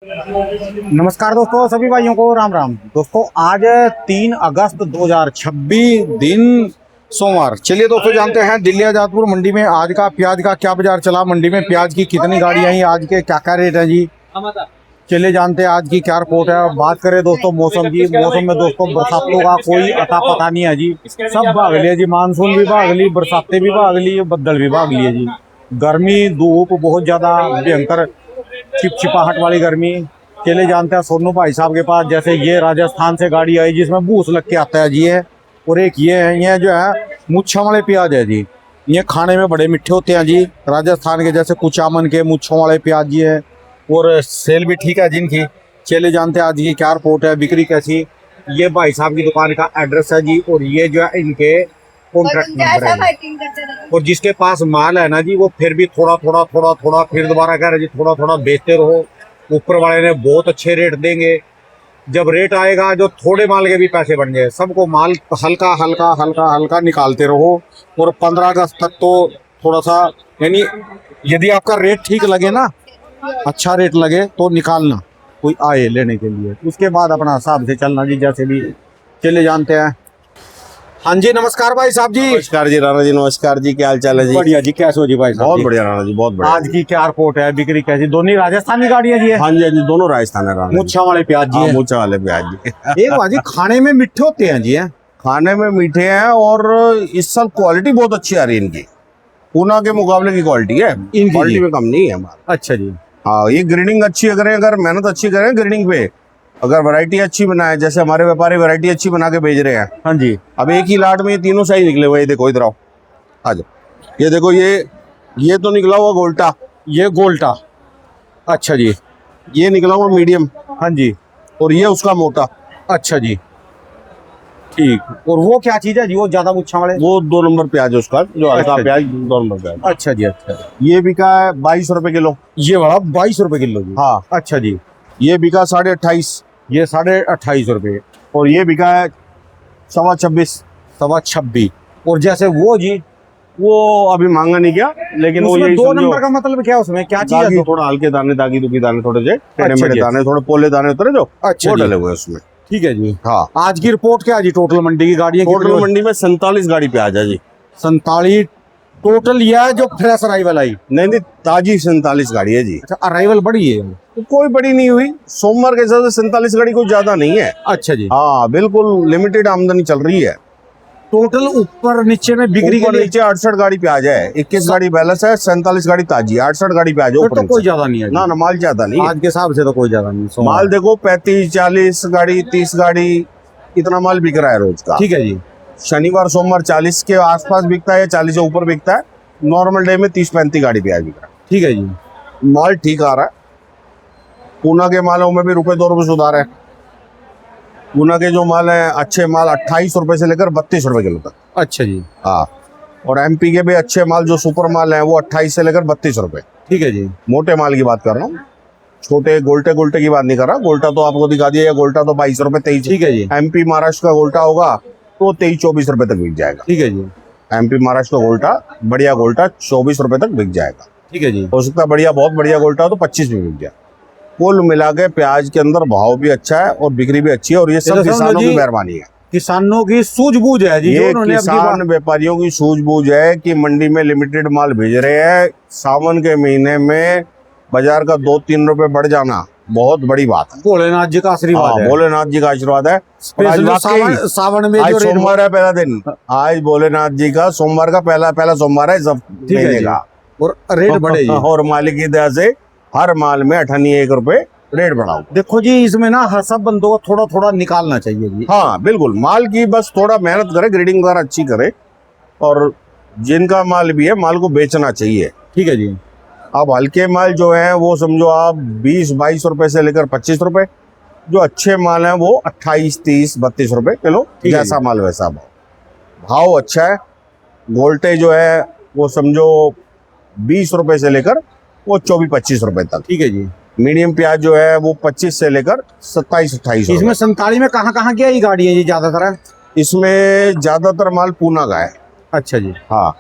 नमस्कार दोस्तों, सभी भाइयों को राम राम। दोस्तों आज 3 अगस्त 2026 दिन सोमवार। चलिए दोस्तों जानते हैं दिल्ली आजादपुर मंडी में आज का प्याज का क्या बाजार चला, मंडी में प्याज की कितनी गाड़ियां आई, आज के क्या क्या रेट है जी। चलिए जानते हैं आज की क्या रिपोर्ट है। बात करें दोस्तों मौसम की, मौसम में दोस्तों बरसातों का कोई अता पता नहीं है जी। सब भाग लिया जी, मानसून भी भाग ली, बरसातें भी भाग ली, बदल भी भाग लिए जी। गर्मी धूप बहुत ज्यादा भयंकर चिपचिपाहट वाली गर्मी। चले जानते हैं सोनू भाई साहब के पास, जैसे ये राजस्थान से गाड़ी आई जिसमें भूस लग के आता है जी है। और एक ये है, ये जो है मुच्छों वाले प्याज है जी। ये खाने में बड़े मीठे होते हैं जी, राजस्थान के जैसे कुचामन के मुच्छों वाले प्याज जी है। और सेल भी ठीक है जिनकी। चले जानते हैं आज की क्या रिपोर्ट है, बिक्री कैसी। ये भाई साहब की दुकान का एड्रेस है जी, और ये जो है इनके कॉन्ट्रैक्ट नंबर है। और जिसके पास माल है ना जी, वो फिर भी थोड़ा थोड़ा फिर दोबारा कह रहे जी थोड़ा थोड़ा बेचते रहो। ऊपर वाले ने बहुत अच्छे रेट देंगे। जब रेट आएगा जो थोड़े माल के भी पैसे बन जाए, सबको माल हल्का हल्का हल्का हल्का निकालते रहो। और 15 अगस्त तक तो थोड़ा सा, यानी यदि आपका रेट ठीक लगे ना, अच्छा रेट लगे तो निकालना, कोई आए लेने के लिए, उसके बाद अपना हिसाब से चलना जी जैसे भी। चले जानते हैं। हाँ जी नमस्कार भाई साहब जी। नमस्कार जी राणा जी, नमस्कार जी, क्या हाल चाल है जी। बढ़िया जी, कैसे हो जी भाई साहब? बहुत बढ़िया राणा जी, बहुत बढ़िया। आज की क्या रिपोर्ट है, बिक्री कैसी? दोनों राजस्थानी गाड़ियां जी है? हाँ जी, हाँ जी, दोनों राजस्थान है राणा जी। मुच्छा वाले प्याज जी है? मूछा वाले प्याज जी। ये भाजी खाने में मीठे होते हैं जी है? खाने में मीठे हैं और इस साल क्वालिटी बहुत अच्छी आ रही है इनकी। पूना के मुकाबले की क्वालिटी है, इनकी क्वालिटी में कम नहीं है हमारा। अच्छा जी। हाँ, ये ग्रेडिंग अच्छी करें, अगर मेहनत अच्छी करें ग्रेडिंग पे, अगर वैरायटी अच्छी बनाए, जैसे हमारे व्यापारी वैरायटी अच्छी बना के भेज रहे हैं। हाँ जी। अब एक ही लाट में ये तीनों साइज निकले हुए, ये देखो इधर आओ, आ जाओ, ये देखो, ये तो निकला हुआ गोल्टा, ये गोल्टा। अच्छा जी। ये निकला हुआ मीडियम, हाँ जी। और ये उसका मोटा। अच्छा जी, ठीक। और वो क्या चीज है जी, वो ज्यादा मुच्छा वाले? वो 2 नंबर प्याज है उसका, जो हल्का अच्छा प्याज 2 नंबर प्याज। अच्छा जी। अच्छा, ये बिका है 22 रुपए किलो। ये वाला 22 रुपए किलो जी? हाँ। अच्छा जी। ये बिका 28.5। ये 28.5 रुपए। और ये बिका है 26.25। 26.25। और जैसे वो जी, वो अभी मांगा नहीं क्या, लेकिन वो उसमें यही 2 समझो, नंबर का मतलब क्या है, उसमें क्या चीज है? दागी थोड़ा हल्के दाने, दागी दुखी दाने, थोड़े से टेढ़े अच्छा मेढ़े जी, दाने, थोड़े पोले दाने उतरे जो, अच्छा वो जी। डले हुए हैं उसमें। ठीक है जी। हाँ, आज की रिपोर्ट क्या है जी, टोटल मंडी की गाड़ियां? टोटल मंडी में 47 गाड़ी प्याज है जी। 47 टोटल। यह है जो फ्रेश अराइवल आई? नहीं, ताजी 47 गाड़ी है जी। अच्छा, अराइवल बड़ी है? तो कोई बड़ी नहीं हुई, सोमवार के हिसाब से 47 गाड़ी कोई ज्यादा नहीं है। अच्छा जी। हाँ, बिल्कुल लिमिटेड आमदनी चल रही है। टोटल ऊपर नीचे में बिक्री के ऊपर लिए? नीचे 68 गाड़ी प्याज है, 21 गाड़ी बैलेंस है, 47 गाड़ी ताजी, 68 गाड़ी प्याज है फिर ऊपर तो कोई नीचे। ज्यादा नहीं है जी। ना माल ज्यादा नहीं है। आज के हिसाब से तो कोई ज्यादा नहीं है। माल देखो 35 40 गाड़ी 30 गाड़ी इतना माल बिक रहा है रोज का। ठीक है जी। शनिवार सोमवार 40 के आसपास बिकता है या 40 से ऊपर बिकता है। नॉर्मल डे में 30-35 गाड़ी प्याज बिक रहा है। ठीक है जी। माल ठीक आ रहा है। पूना के मालों में भी ₹2 सुधार है। पूना के जो माल है, अच्छे माल 28 रुपए से लेकर 32 रुपए किलो तक। अच्छा जी। हाँ, और एमपी के भी अच्छे माल जो सुपर माल है, वो 28 से लेकर 32 रुपए। ठीक है जी। मोटे माल की बात कर रहा हूँ, छोटे गोल्टे की बात नहीं कर रहा। गोल्टा तो आपको दिखा दिया, गोल्टा तो 22 रुपए 23। ठीक है जी। एमपी महाराष्ट्र का गोल्टा होगा तो 23-24 रुपए तक बिक जाएगा। ठीक है जी। एमपी महाराष्ट्र का गोल्टा, बढ़िया गोल्टा 24 रुपए तक बिक जाएगा। ठीक है जी। हो सकता है बढ़िया, बहुत बढ़िया गोल्टा हो तो 25 में बिक जाए। कुल मिला के प्याज के अंदर भाव भी अच्छा है और बिक्री भी अच्छी है, और ये सब किसानों की मेहरबानी है। किसानों की सूझबूझ है जी, ये उन्होंने किसान व्यापारियों की सूझबूझ है कि मंडी में लिमिटेड माल भेज रहे हैं। सावन के महीने में बाजार का 2-3 रुपए बढ़ जाना बहुत बड़ी बात है। भोलेनाथ जी का आशीर्वाद है। भोलेनाथ जी का आशीर्वाद है। और आज वाकई सावन में आज जो सोमवार है, पहला दिन आज भोलेनाथ जी का सोमवार का पहला सोमवार है सब महीने का, और रेट बढ़े जी। और मालिक की दया से हर माल में 98 रुपए रेट बढ़ाओ। देखो जी, इसमें ना हर सब बंदों को थोड़ा थोड़ा निकालना चाहिए जी। हाँ बिल्कुल, माल की बस थोड़ा मेहनत करे, ग्रेडिंग वगैरह अच्छी करे, और जिनका माल भी है माल को बेचना चाहिए। ठीक है जी। अब हल्के माल जो है वो समझो आप 20-22 रुपए से लेकर 25 रुपए। जो अच्छे माल हैं वो 28, 30, 32 रुपए किलो, जैसा माल वैसा भाव अच्छा है। गोल्टे जो है वो समझो 20 रुपए से लेकर वो 24-25 रुपए तक। ठीक है जी। मीडियम प्याज जो है वो 25 से लेकर 27-28। इसमें 47 में कहाँ की आई गाड़ी है जी ज्यादातर? इसमें ज्यादातर माल पूना का है। अच्छा जी। हाँ,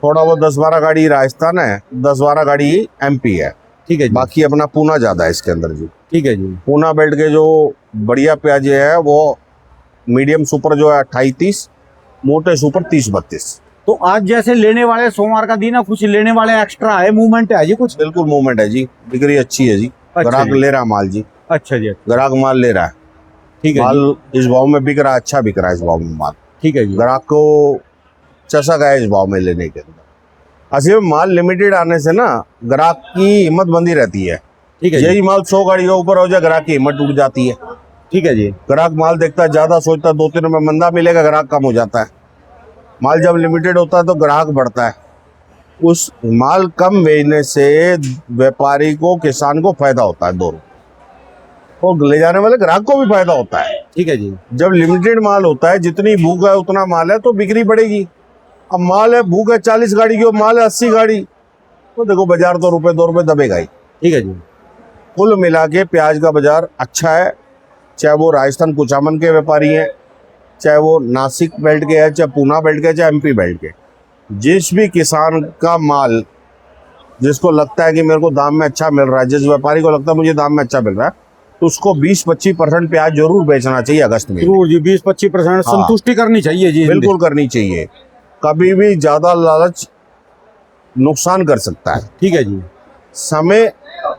थोड़ा वो 10-12 गाड़ी राजस्थान है, 10-12 गाड़ी एमपी है। ठीक है जी। बाकी अपना पूना ज्यादा है इसके अंदर जी। ठीक है जी। पूना बेल्ट के जो बढ़िया प्याज है वो मीडियम सुपर जो है 28-30, मोटे सुपर 30-32। तो आज जैसे लेने वाले सोमवार का दिन है, कुछ लेने वाले एक्स्ट्रा है, मूवमेंट है जी कुछ? बिल्कुल मूवमेंट है जी, बिक्री अच्छी है जी। अच्छा ग्राहक जी। ले रहा है माल जी, अच्छा जी। ग्राहक माल ले रहा है। ठीक है जी। माल इस भाव में बिक रहा है, अच्छा बिक रहा है इस भाव में माल। ठीक है जी। ग्राहक को चसक है इस भाव में लेने के अंदर। असल में माल लिमिटेड आने से ना ग्राहक की हिम्मत बंदी रहती है। ठीक है जी। यही माल 100 गाड़ी के ऊपर हो जाए, ग्राहक की हिम्मत टूट जाती है। ठीक है जी। ग्राहक माल देखता है ज्यादा, सोचता है 2-3 रुपए मंदा मिलेगा, ग्राहक कम हो जाता है। माल जब लिमिटेड होता है तो ग्राहक बढ़ता है। उस माल कम बेचने से व्यापारी को, किसान को फायदा होता है दोनों, और ले जाने वाले ग्राहक को भी फायदा होता है। ठीक है जी। जब लिमिटेड माल होता है, जितनी भूख है उतना माल है तो बिक्री बढ़ेगी। अब माल है, भूख है 40 गाड़ी की, माल है 80 गाड़ी, तो देखो बाजार तो रुपए 2 रुपए दबेगा ही। ठीक है जी। कुल मिला के प्याज का बाजार अच्छा है, चाहे वो राजस्थान कुचामन के व्यापारी हैं, चाहे वो नासिक बेल्ट के हैं, चाहे पूना बेल्ट के, चाहे एमपी बेल्ट के। जिस भी किसान का माल, जिसको लगता है कि मेरे को दाम में अच्छा मिल रहा है, जिस व्यापारी को लगता है मुझे दाम में अच्छा मिल रहा है, तो उसको 20-25% प्याज जरूर बेचना चाहिए अगस्त में। जरूर जी, 20-25% संतुष्टि करनी चाहिए जी। बिल्कुल करनी चाहिए। कभी भी ज्यादा लालच नुकसान कर सकता है। ठीक है जी। समय,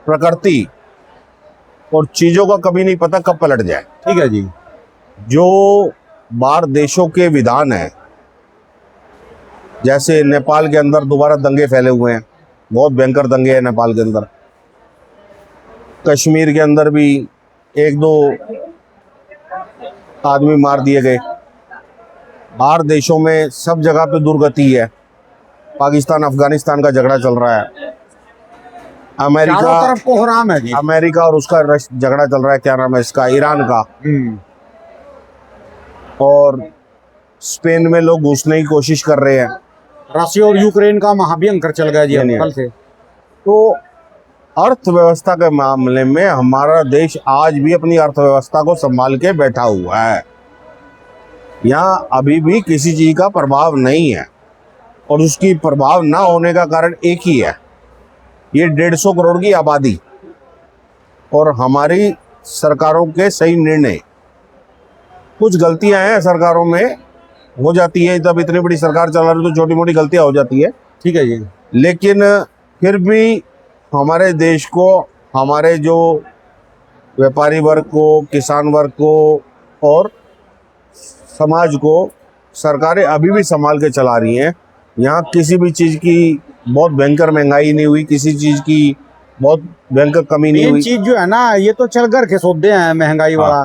प्रकृति और चीजों का कभी नहीं पता कब पलट जाए। ठीक है जी। जो बाहर देशों के विधान है, जैसे नेपाल के अंदर दोबारा दंगे फैले हुए हैं, बहुत भयंकर दंगे हैं नेपाल के अंदर। कश्मीर के अंदर भी 1-2 आदमी मार दिए गए। बाहर देशों में सब जगह पे दुर्गति है। पाकिस्तान अफगानिस्तान का झगड़ा चल रहा है, चारों अमेरिका तरफ कोहराम है जी। अमेरिका और उसका झगड़ा चल रहा है, क्या नाम है इसका, ईरान का। और स्पेन में लोग घुसने की कोशिश कर रहे हैं। रशिया और यूक्रेन का महाभयंकर चल गया जी नहीं, कल से। तो अर्थव्यवस्था के मामले में हमारा देश आज भी अपनी अर्थव्यवस्था को संभाल के बैठा हुआ है। यहाँ अभी भी किसी चीज का प्रभाव नहीं है, और उसकी प्रभाव ना होने का कारण एक ही है, ये 150 करोड़ की आबादी और हमारी सरकारों के सही निर्णय। कुछ गलतियां हैं सरकारों में, हो जाती है, जब इतनी बड़ी सरकार चला रही तो छोटी मोटी गलतियां हो जाती है। ठीक है जी। लेकिन फिर भी हमारे देश को, हमारे जो व्यापारी वर्ग को, किसान वर्ग को और समाज को सरकारें अभी भी संभाल के चला रही हैं। यहाँ किसी भी चीज़ की बहुत भयंकर महंगाई नहीं हुई, किसी चीज़ की बहुत भयंकर कमी नहीं मेन हुई। चीज जो है ना, ये तो चल कर के सौदे हैं महंगाई वाला।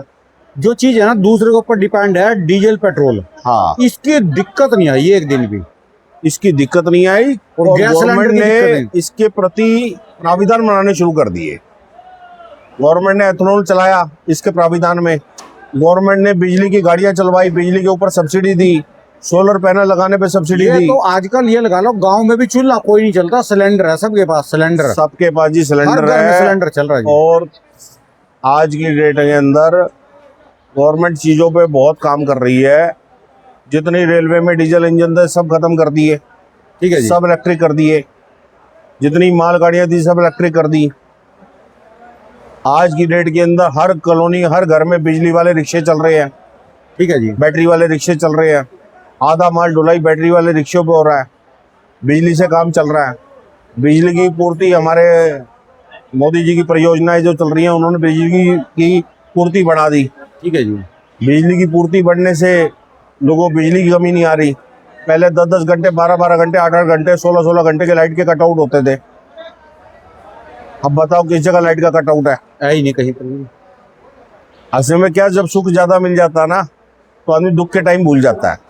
जो चीज है ना दूसरे के ऊपर डिपेंड है, डीजल पेट्रोल, हाँ, इसकी दिक्कत नहीं आई एक दिन भी। इसकी दिक्कत नहीं आई, और और गैस सिलेंडर गवर्नमेंट की दिक्कत ने नहीं। इसके प्रति प्राविधान बनाने शुरू कर दिए। गवर्नमेंट ने एथेनॉल चलाया इसके प्राविधान में, गवर्नमेंट ने बिजली की गाड़ियां चलवाई, बिजली के ऊपर सब्सिडी दी, सोलर पैनल लगाने पे सब्सिडी ये दी। तो आजकल ये लगा लो, गांव में भी चूल्हा कोई नहीं चलता, सिलेंडर है सबके पास, सिलेंडर सबके पास जी हर सिलेंडर घर में है। सिलेंडर चल रहा है जी। और आज की डेट के अंदर गवर्नमेंट चीजों पे बहुत काम कर रही है। जितनी रेलवे में डीजल इंजन थे सब खत्म कर दिए, ठीक है जी। सब इलेक्ट्रिक कर दिए। जितनी मालगाड़ियां थी सब इलेक्ट्रिक कर दी। आज की डेट के अंदर हर कॉलोनी, हर घर में बिजली वाले रिक्शे चल रहे हैं, ठीक है जी। बैटरी वाले रिक्शे चल रहे हैं। आधा माल ढुलाई बैटरी वाले रिक्शों पे हो रहा है, बिजली से काम चल रहा है। बिजली की पूर्ति, हमारे मोदी जी की परियोजनाएं जो चल रही हैं, उन्होंने बिजली की पूर्ति बढ़ा दी। ठीक है जी। बिजली की पूर्ति बढ़ने से लोगों को बिजली की कमी नहीं आ रही। पहले 10-10 घंटे, 12-12 घंटे, 8-8 घंटे, 16-16 घंटे के लाइट के कटआउट होते थे। अब बताओ किस जगह लाइट का कटआउट है ही नहीं कहीं पर भी। असल में क्या, जब सुख ज्यादा मिल जाता ना तो आदमी दुख के टाइम भूल जाता है।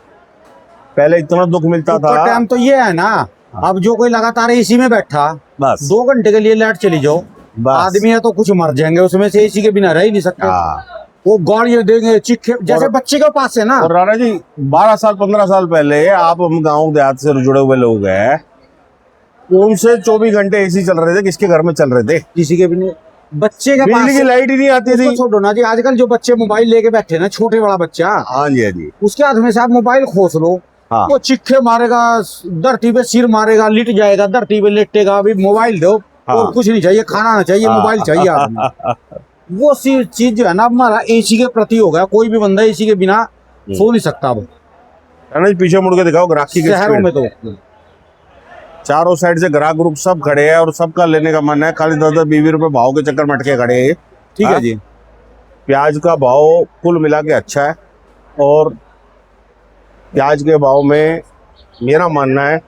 पहले इतना दुख मिलता था। टाइम तो ये है ना, अब जो कोई लगातार एसी में बैठा, बस 2 घंटे के लिए लाइट चली जाओ, बस आदमी है तो कुछ मर जाएंगे उसमें से, एसी के बिना रह ही नहीं सकते। वो गाड़ियां देंगे चिक्के, जैसे बच्चे के पास है ना। और राणा जी 12 साल 15 साल पहले आप, हम गाँव देहात से जुड़े हुए लोग हैं, उनसे 24 घंटे एसी चल रहे थे, किसके घर में चल रहे थे? किसी के बिना। बच्चे के पास बिजली की लाइट ही नहीं आती थी। छोड़ो ना जी, आजकल जो बच्चे मोबाइल लेके बैठे ना, छोटे वाला बच्चा, हाँ जी, हाँ जी, उसके हाथ में से आप मोबाइल खोस लो, हाँ। वो चिक्के मारेगा, धरती पे सिर मारेगा, लिट जाएगा, धरती पे लेटेगा, अभी मोबाइल दो। हाँ। और कुछ नहीं चाहिए, खाना ना चाहिए, हाँ। मोबाइल चाहिए आदमी। वो सी चीज जो है ना हमारा एसी के प्रति हो गया, कोई भी बंदा एसी के बिना सो नहीं सकता अब है ना जी, पीछे मुड़ के दिखाओ ग्राहकी के शहरों में स्पीड। तो। चारों साइड से ग्राहक ग्रुप सब खड़े हैं और सबका लेने का मन है, खाली 10-10 20 रुपए भाव के चक्कर में अटके खड़े हैं। ठीक है हाँ? जी। प्याज का भाव कुल मिला के अच्छा है, और प्याज के भाव में मेरा मानना है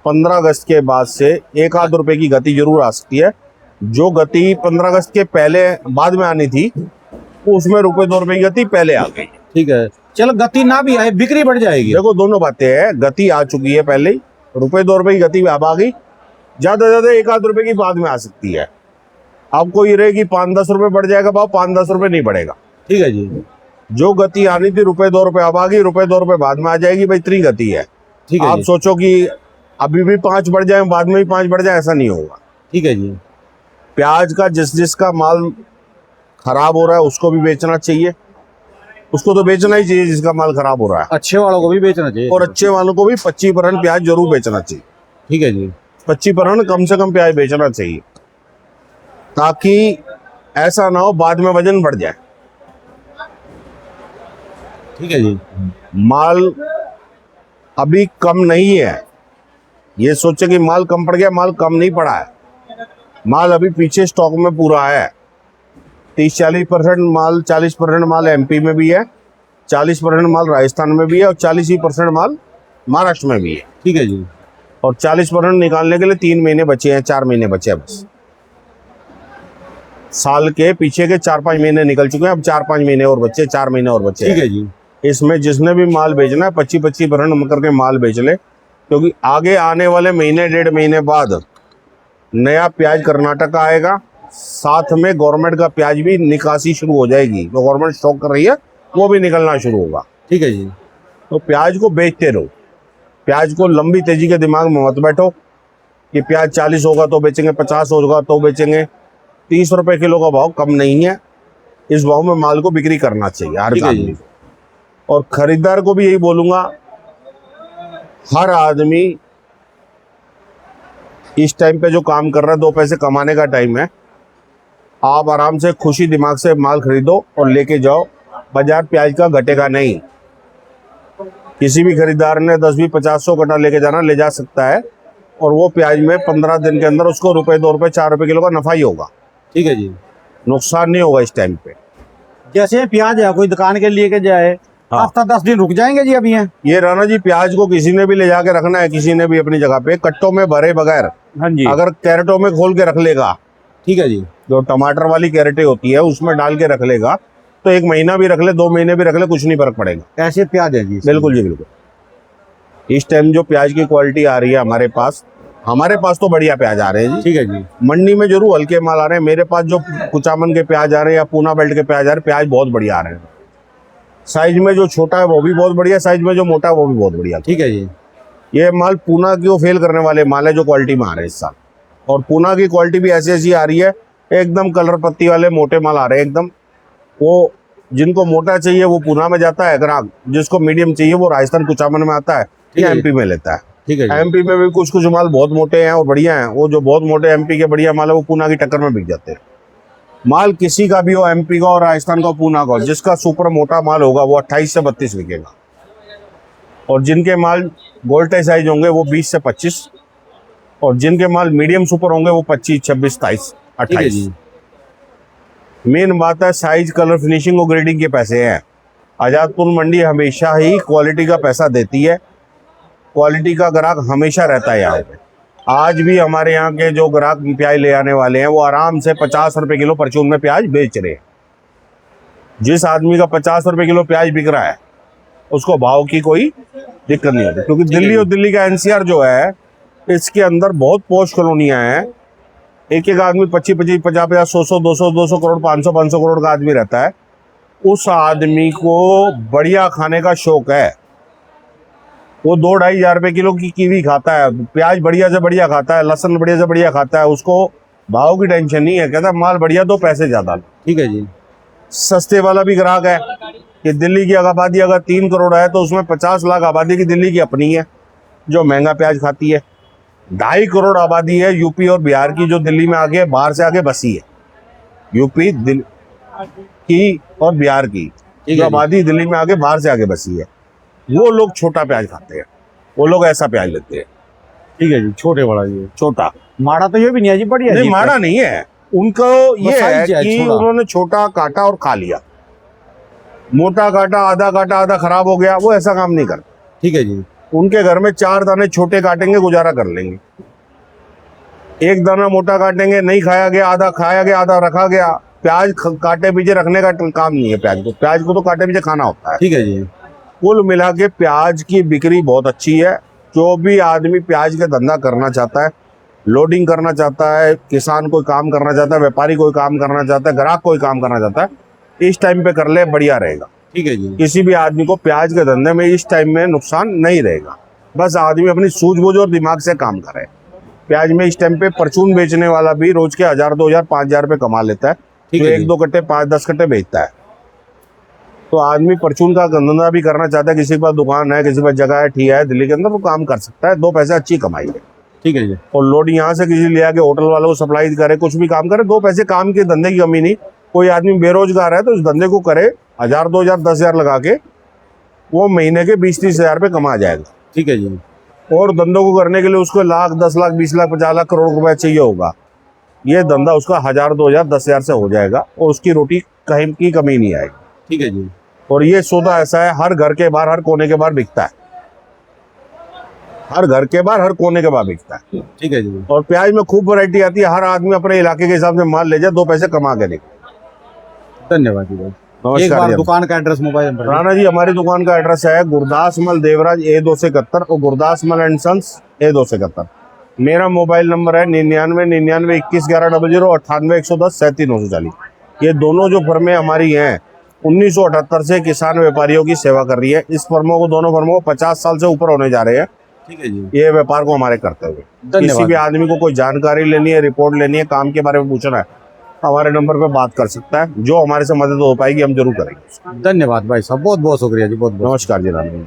15 अगस्त के बाद से 1-8 रुपए की गति जरूर आ सकती है। जो गति 15 अगस्त के पहले बाद में आनी थी, उसमें ₹1-2 की गति पहले आ गई। ठीक है, चलो गति ना भी आए, बिक्री बढ़ जाएगी। देखो दोनों बातें हैं, गति आ चुकी है पहले ही, ₹1-2 की गति अब आ गई, ज्यादा ज्यादा 1-8 रुपए की बाद में आ सकती है। आपको ये रहेगी 5-10 रुपए बढ़ जाएगा भाव, 5-10 रुपए नहीं बढ़ेगा। ठीक है जी। जो गति आनी थी ₹1-2 अब आ गई, ₹1-2 बाद में आ जाएगी भाई, इतनी गति है। ठीक है आप जी। सोचो कि अभी भी 5 बढ़ जाए, बाद में भी 5 बढ़ जाए, ऐसा नहीं होगा। ठीक है जी। प्याज का जिसका माल खराब हो रहा है उसको भी बेचना चाहिए, उसको तो बेचना ही चाहिए जिसका माल खराब हो रहा है, अच्छे वालों को भी बेचना चाहिए। और अच्छे वालों को भी 25% प्याज जरूर बेचना चाहिए। ठीक है जी। 25% कम से कम प्याज बेचना चाहिए, ताकि ऐसा ना हो बाद में वजन बढ़ जाए। ठीक है जी। माल अभी कम नहीं है, ये सोचे कि माल कम पड़ गया, माल कम नहीं पड़ा है। माल अभी पीछे स्टॉक में पूरा है। 30-40% माल, 40% माल एमपी में भी है, 40% माल राजस्थान में भी है, और 40% माल महाराष्ट्र में भी है। ठीक है जी। और 40% निकालने के लिए 3 महीने बचे हैं, 4 महीने बचे हैं बस। साल के पीछे के 4-5 महीने निकल चुके हैं, अब 4-5 महीने और बचे, 4 महीने और बचे ठीक हैं। है जी। इसमें जिसने भी माल बेचना है 25% करके माल बेच ले, क्योंकि आगे आने वाले महीने 1.5 महीने बाद नया प्याज कर्नाटक का आएगा, साथ में गवर्नमेंट का प्याज भी निकासी शुरू हो जाएगी, तो गवर्नमेंट स्टॉक कर रही है वो भी निकलना शुरू होगा। ठीक है जी। तो प्याज को बेचते रहो, प्याज को लंबी तेजी के दिमाग में मत बैठो कि प्याज 40 होगा तो बेचेंगे, 50 होगा तो बेचेंगे। 30 रुपए किलो का भाव कम नहीं है, इस भाव में माल को बिक्री करना चाहिए हर ठीक है आदमी जी। को। और खरीदार को भी यही बोलूंगा, हर आदमी इस टाइम पे जो काम कर रहा है, 2 पैसे कमाने का टाइम है, आप आराम से खुशी दिमाग से माल खरीदो और लेके जाओ। बाजार प्याज का घटेगा नहीं। किसी भी खरीदार ने 10 भी 50-100 कट्टा लेके जाना, ले जा सकता है, और वो प्याज में 15 दिन के अंदर उसको ₹2, ₹4 किलो का नफा ही होगा, ठीक है जी। नुकसान नहीं होगा इस टाइम पे। जैसे प्याज है, कोई दुकान के लिए के जाए, हाँ। हफ्ता 10 दिन रुक जाएंगे जी अभी? ये राणा जी, प्याज को किसी ने भी ले जाके रखना है, किसी ने भी अपनी जगह पे कट्टों में भरे बगैर, हाँ जी। अगर कैरेटों में खोल के रख लेगा, ठीक है जी। जो टमाटर वाली कैरेटें होती है उसमें डाल के रख लेगा, तो 1 महीना भी रख ले, 2 महीने भी रख ले, कुछ नहीं फर्क पड़ेगा। ऐसे प्याज है जी? बिल्कुल जी बिल्कुल। इस टाइम जो प्याज की क्वालिटी आ रही है हमारे पास तो बढ़िया प्याज आ रहे हैं जी। ठीक है जी। मंडी में जरूर हल्के माल आ रहे हैं, मेरे पास जो कुचामन के प्याज आ रहे हैं या पूना बेल्ट के प्याज आ रहे हैं, प्याज बहुत बढ़िया आ रहे हैं। साइज में जो छोटा है वो भी बहुत बढ़िया, साइज में जो मोटा है वो भी बहुत बढ़िया। ठीक है जी। ये माल पूना को फेल करने वाले माल है जो क्वालिटी में आ रहे हैं इस साल, और पूना की क्वालिटी भी ऐसी ऐसी आ रही है, एकदम कलर पत्ती वाले मोटे माल आ रहे हैं एकदम। वो जिनको मोटा चाहिए वो पूना में जाता है ग्राहक, जिसको मीडियम चाहिए वो राजस्थान कुचामन में आता है या है। एमपी में लेता है। ठीक है जी। एमपी में भी कुछ कुछ माल बहुत मोटे हैं और बढ़िया हैं, वो जो बहुत मोटे एमपी के बढ़िया माल है वो पूना की टक्कर में बिक जाते हैं। माल किसी का भी हो, एमपी का और राजस्थान का, पूना का, जिसका सुपर मोटा माल होगा वो 28 से 32 बिकेगा, और जिनके माल गोल्टे साइज होंगे वो 20 से 25, और जिनके माल मीडियम सुपर होंगे वो 25, 26, 27, ठीक है 28। जी। मेन बात है साइज, कलर, फिनिशिंग और ग्रेडिंग के पैसे हैं। आजादपुर मंडी हमेशा ही क्वालिटी का पैसा देती है, क्वालिटी का ग्राहक हमेशा रहता है यहाँ पे। आज भी हमारे यहाँ के जो ग्राहक प्याज ले आने वाले हैं वो आराम से 50 रुपए किलो परचून में प्याज बेच रहे हैं। जिस आदमी का 50 रुपए किलो प्याज बिक रहा है उसको भाव की कोई दिक्कत नहीं होती, क्योंकि दिल्ली और दिल्ली का एनसीआर जो है, इसके अंदर बहुत पोस्ट कॉलोनियां हैं। एक एक आदमी 25-25, 50-50, 100-100, 200-200 करोड़, 500-500 करोड़ का आदमी रहता है। उस आदमी को बढ़िया खाने का शौक है, वो 2-2.5 हजार रुपए किलो की कीवी खाता है, प्याज बढ़िया से बढ़िया खाता है, लहसुन बढ़िया से बढ़िया खाता है, उसको भाव की टेंशन नहीं है, कहता है माल बढ़िया दो, पैसे ज्यादा। ठीक है जी। सस्ते वाला भी ग्राहक है कि दिल्ली की आबादी अगर 3 करोड़ है तो उसमें 50 लाख आबादी की दिल्ली की अपनी है जो महंगा प्याज खाती है। 2.5 करोड़ आबादी है यूपी और बिहार की जो दिल्ली में आगे बाहर से आगे बसी है। यूपी की और बिहार की है जो जी। आबादी दिल्ली में आगे बाहर से आगे बसी है, वो लोग छोटा प्याज खाते हैं, वो लोग ऐसा प्याज लेते हैं, ठीक है जी, छोटे बड़ा ये छोटा। माड़ा तो ये भी नहीं है जी, बढ़िया नहीं जी माड़ा नहीं है, उनको ये है साइज है कि छोटा। उन्होंने छोटा काटा और खा लिया, मोटा काटा आधा खराब हो गया, वो ऐसा काम नहीं करते। ठीक है जी। उनके घर में 4 दाने छोटे काटेंगे, गुजारा कर लेंगे। एक दाना मोटा काटेंगे, नहीं खाया गया आधा रखा गया। प्याज काटे पीछे रखने का काम नहीं है, प्याज को तो काटे पीछे खाना होता है। ठीक है जी। कुल मिला के प्याज की बिक्री बहुत अच्छी है। जो भी आदमी प्याज का धंधा करना चाहता है, लोडिंग करना चाहता है, किसान कोई काम करना चाहता है, व्यापारी कोई काम करना चाहता है, ग्राहक कोई काम करना चाहता है, इस टाइम पे कर ले, बढ़िया रहेगा। ठीक है जी। किसी भी आदमी को प्याज के धंधे में इस टाइम में नुकसान नहीं रहेगा। बस आदमी अपनी सूझबूझ और दिमाग से काम करे। प्याज में इस टाइम पे परचून बेचने वाला भी रोज के 1000, 2000, 5000 रुपये कमा लेता है, ठीक तो है एक जी। दो कट्टे 5-10 कट्टे बेचता है। तो आदमी परचून का धंधा भी करना चाहता है, किसी के पास दुकान है, किसी के पास जगह है, ठीक है, दिल्ली के अंदर वो काम कर सकता है, 2 पैसे अच्छी कमाई है। ठीक है जी। और लोड यहाँ से किसी ले आके होटल वालों को सप्लाई करे, कुछ भी काम करे, 2 पैसे काम के धंधे की कमी नहीं। कोई आदमी बेरोजगार है तो इस धंधे को करे, 1000, 2000, 10,000 लगा के वो महीने के 20-30 हजार रुपये कमा जाएगा। ठीक है जी। और धंधों को करने के लिए उसको लाख, 10 लाख, 20 लाख, 50 लाख, करोड़ रुपए चाहिए होगा। ये धंधा उसका 1000, 2000, 10,000 से हो जाएगा और उसकी रोटी कहीं की कमी नहीं आएगी। ठीक है जी। और ये सौदा ऐसा है, हर घर के बाहर, हर कोने के बाहर बिकता है, हर घर के बाहर, हर कोने के बाहर बिकता है। ठीक है जी। और प्याज में खूब वैरायटी आती है, हर आदमी अपने इलाके के हिसाब से माल ले जाए, 2 पैसे कमा के देखे। धन्यवाद जी भाई। एक नमस्कार बार जी। दुकान का address, mobile number. Rana ji, हमारी दुकान का एड्रेस है गुरदासमल देवराज A271 और गुरदासमल एंड सन्स A271। मेरा मोबाइल नंबर है 99 21 11 00 98 110 37 940। ये दोनों जो फर्में हमारी हैं 1978 से किसान व्यापारियों की सेवा कर रही है। इस फर्मों को, दोनों फर्मों को 50 साल से ऊपर होने जा रहे हैं ठीक है जी। ये व्यापार को हमारे करते हुए। धन्यवाद। किसी भी आदमी को कोई जानकारी लेनी है, रिपोर्ट लेनी है, काम के बारे में पूछना है, हमारे नंबर पे बात कर सकता है। जो हमारे से मदद हो पाएगी हम जरूर करेंगे। धन्यवाद भाई साहब, बहुत बहुत शुक्रिया जी, बहुत बहुत। नमस्कार जी राम जी।